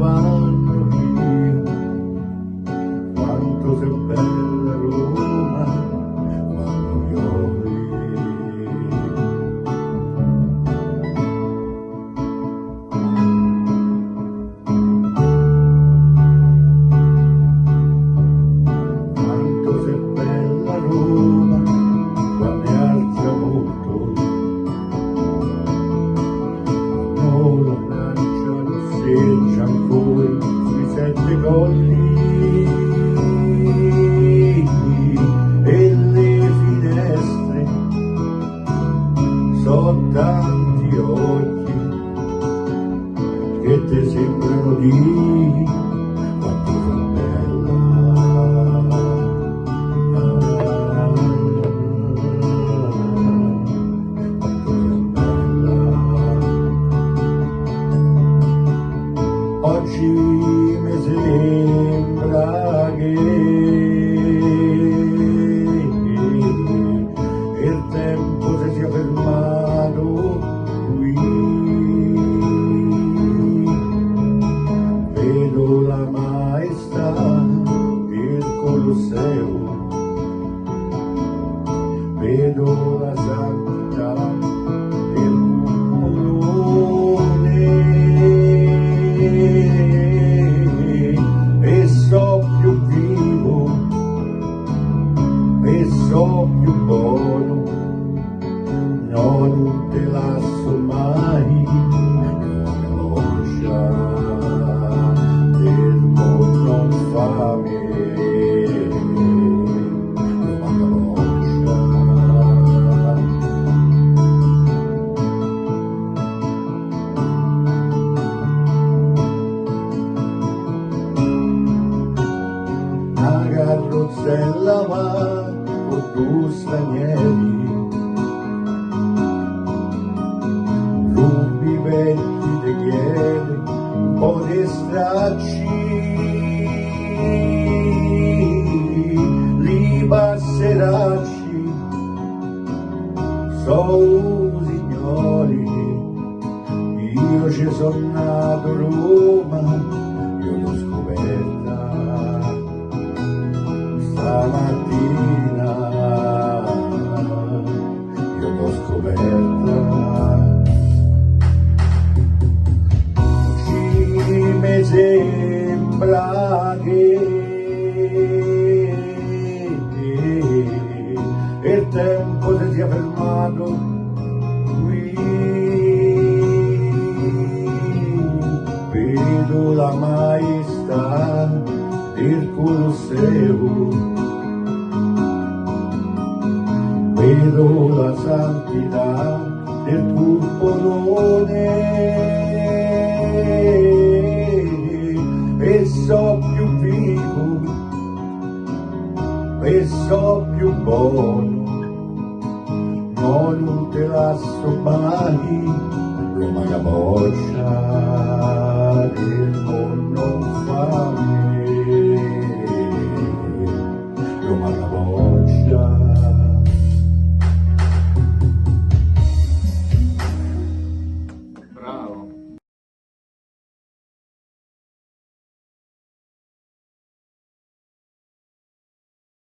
vanno via. Quanto sei bella Roma quando piove. Quanto sei bella Roma quando è al tramonto. C'è ancora sui 7 colli e le finestre so tanti occhi che ti sembrano di quanto sei bella. Oggi mi sembra che il tempo si sia fermato qui. Vedo la maestà del Colosseo, vedo la santità del cupolone. E so più vivo, e so più buono, no, non te lascio mai la voce del mondo infame, la voce. La carrozzella va con due stranieri, rubi vecchi te chiede un po' di stracci, li passeracci sono signori. Io ci sono nato a Roma, io l'ho scoperta stamattina, io l'ho scoperta. Ci mi sembra che il tempo si sia fermato qui. Vedo la maestà del Colosseo, vedo la santità del cupolone e so più vivo, e so più buono, no, non te lascio mai Roma capoccia